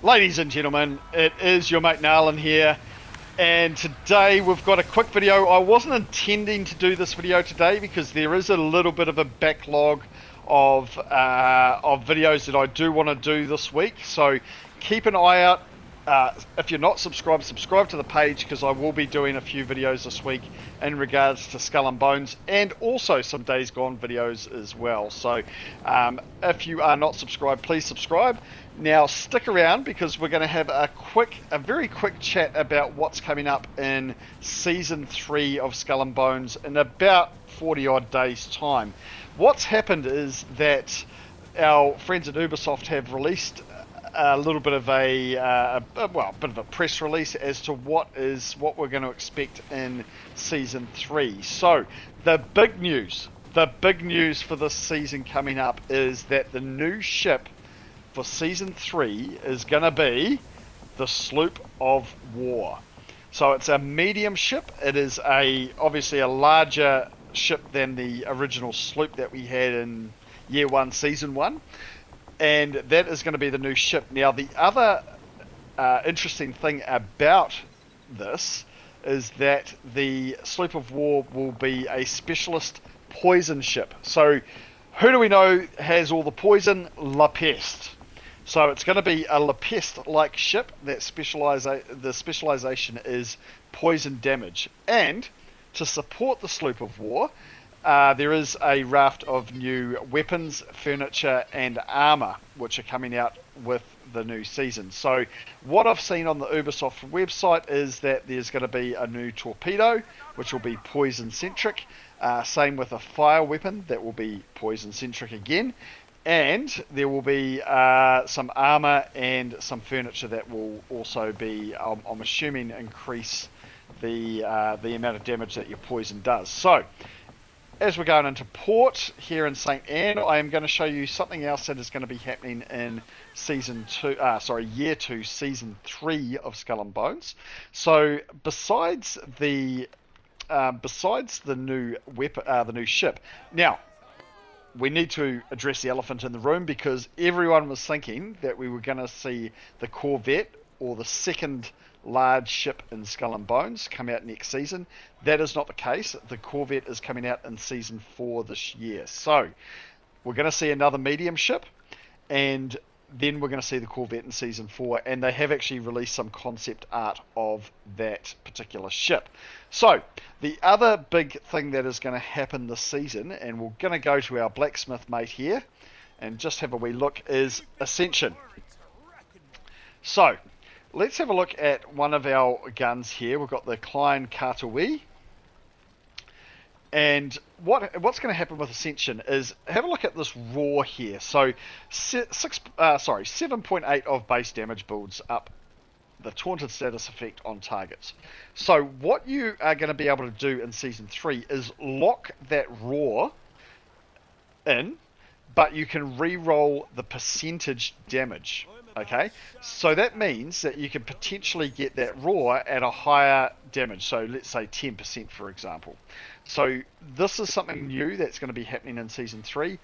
Ladies and gentlemen, it is your mate Narlin here, and today we've got a quick video. I wasn't intending to do this video today because there is a little bit of a backlog of videos that I do want to do this week. So keep an eye out. If you're not subscribed, subscribe to the page because I will be doing a few videos this week in regards to Skull and Bones and also some Days Gone videos as well. So if you are not subscribed, please subscribe. Now stick around because we're going to have a very quick chat about what's coming up in Season 3 of Skull and Bones in about 40 odd days time. What's happened is that our friends at Ubisoft have released a little bit of a press release as to what we're going to expect in season 3. So the big news for this season coming up is that the new ship for season 3 is going to be the Sloop-of-war. So it's a medium ship. It is obviously a larger ship than the original sloop that we had in year 1 season 1, and that is going to be the new ship. Now, the other interesting thing about this is that the Sloop of War will be a specialist poison ship. So, who do we know has all the poison? La Peste. So it's going to be a La Peste-like ship that the specialization is poison damage. And to support the Sloop of War, there is a raft of new weapons, furniture, and armor which are coming out with the new season. So what I've seen on the Ubisoft website is that there's going to be a new torpedo, which will be poison-centric. Same with a fire weapon that will be poison-centric again. And there will be some armor and some furniture that will also be, I'm assuming, increase the amount of damage that your poison does. So, as we're going into port here in St. Anne, I am going to show you something else that is going to be happening in year 2, season 3 of Skull and Bones. So, besides the new the new ship, now we need to address the elephant in the room because everyone was thinking that we were going to see the Corvette or the second large ship in Skull and Bones come out next season. That is not the case. The Corvette is coming out in season 4 this year. So we're going to see another medium ship, and then we're going to see the Corvette in season 4, and they have actually released some concept art of that particular ship. So the other big thing that is going to happen this season, and we're going to go to our blacksmith mate here and just have a wee look, is Ascension. So let's have a look at one of our guns here. We've got the Klein Cartouille. And what's going to happen with Ascension is have a look at this raw here. So 7.8 of base damage builds up the taunted status effect on targets. So what you are going to be able to do in season 3 is lock that raw in, but you can re-roll the percentage damage. Okay, so that means that you can potentially get that raw at a higher damage. So let's say 10%, for example. So this is something new that's going to be happening in season 3,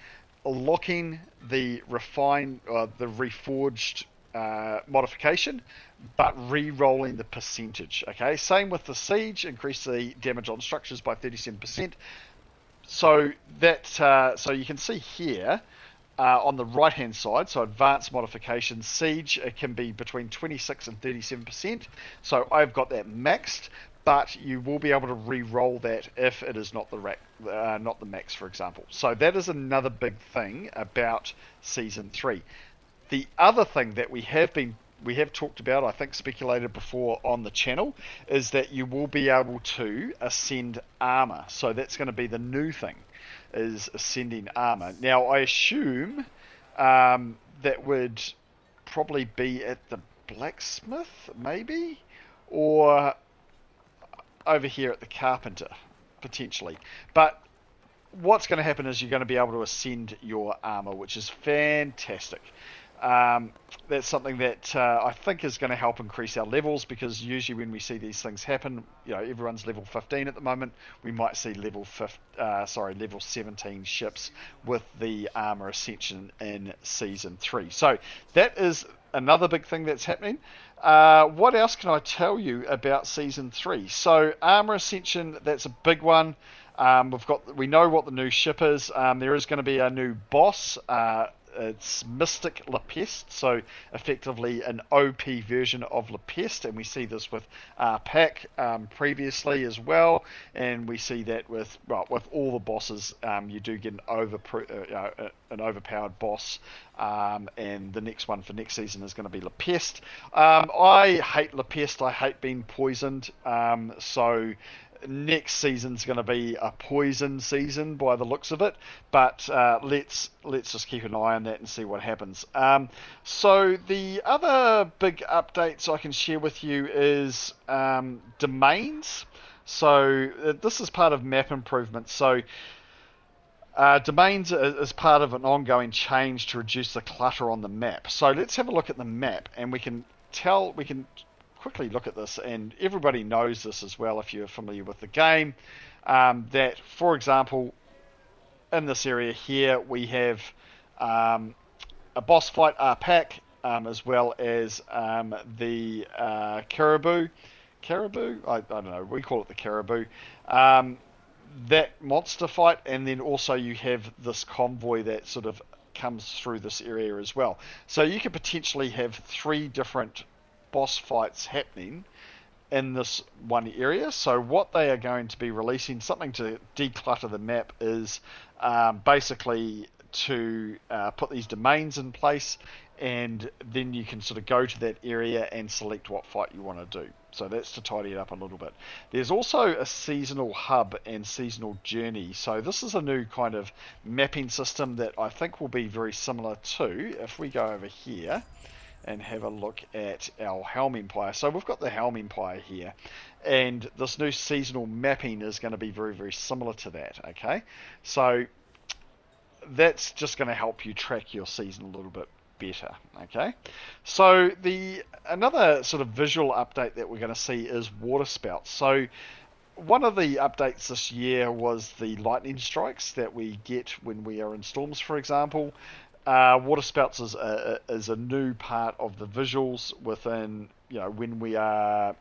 locking the reforged modification, but re-rolling the percentage. Okay, same with the siege, increase the damage on structures by 37%. So so you can see here. On the right hand side, so advanced modification, siege, it can be between 26 and 37%. So I've got that maxed, but you will be able to re-roll that if it is not the max, for example. So that is another big thing about season 3. The other thing that we have talked about, I think speculated before on the channel, is that you will be able to ascend armor. So that's going to be the new thing, is ascending armor. Now I assume that would probably be at the blacksmith, maybe, or over here at the carpenter, potentially. But what's going to happen is you're going to be able to ascend your armor, which is fantastic. That's something that I think is going to help increase our levels, because usually when we see these things happen, everyone's level 15 at the moment. We might see level 17 ships with the armor ascension in season 3. So that is another big thing that's happening. What else can I tell you about Season 3? So, Armor Ascension, that's a big one. We know what the new ship is. There is going to be a new boss. It's Mystic Lepest, so effectively an OP version of Lepest, and we see this with Pack previously as well, and we see that with all the bosses. You do get an overpowered boss, and the next one for next season is going to be Lepest. I hate Lepest. I hate being poisoned. So next season's going to be a poison season by the looks of it, but let's just keep an eye on that and see what happens. So the other big updates I can share with you is domains. So this is part of map improvements. So domains is part of an ongoing change to reduce the clutter on the map. So let's have a look at the map, and we can quickly look at this, and everybody knows this as well if you're familiar with the game, that, for example, in this area here, we have a boss fight pack, as well as the caribou. Caribou? I don't know, we call it the caribou. That monster fight, and then also you have this convoy that sort of comes through this area as well. So you could potentially have 3 different boss fights happening in this one area. So what they are going to be releasing, something to declutter the map, is basically to put these domains in place, and then you can sort of go to that area and select what fight you want to do. So that's to tidy it up a little bit. There's also a seasonal hub and seasonal journey. So this is a new kind of mapping system that I think will be very similar to, if we go over here and have a look at our Helm Empire. So we've got the Helm Empire here, and this new seasonal mapping is going to be very, very similar to that, okay? So that's just going to help you track your season a little bit better, okay? So another sort of visual update that we're going to see is water spouts. So one of the updates this year was the lightning strikes that we get when we are in storms, for example. Water spouts is a new part of the visuals within, when we are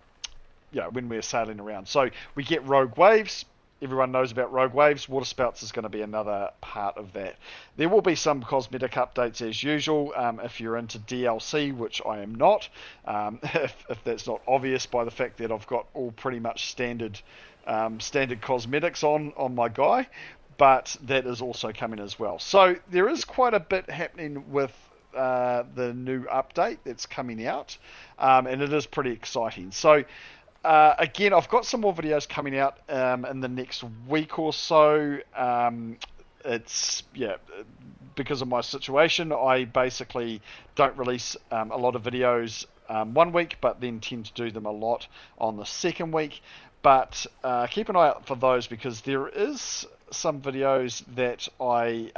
sailing around. So we get rogue waves. Everyone knows about rogue waves. Water spouts is going to be another part of that. There will be some cosmetic updates as usual. If you're into DLC, which I am not, if that's not obvious by the fact that I've got all pretty much standard cosmetics on my guy. But that is also coming as well. So there is quite a bit happening with the new update that's coming out, and it is pretty exciting. So again, I've got some more videos coming out in the next week or so. It's because of my situation, I basically don't release a lot of videos one week, but then tend to do them a lot on the second week. But keep an eye out for those, because there is some videos that I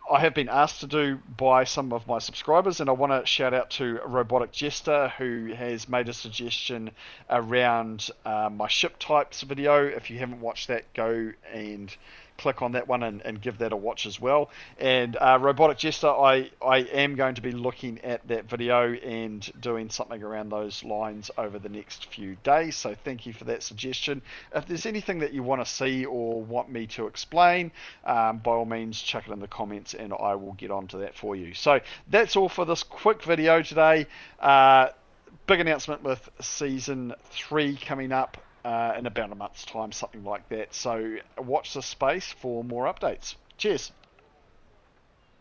have been asked to do by some of my subscribers, and I want to shout out to Robotic Jester, who has made a suggestion around my ship types video. If you haven't watched that, go and click on that one and give that a watch as well. And Robotic Jester, I am going to be looking at that video and doing something around those lines over the next few days, so thank you for that suggestion. If there's anything that you want to see or want me to explain, by all means chuck it in the comments and I will get onto that for you. So that's all for this quick video today. Big announcement with Season 3 coming up in about a month's time, something like that. So watch this space for more updates. Cheers.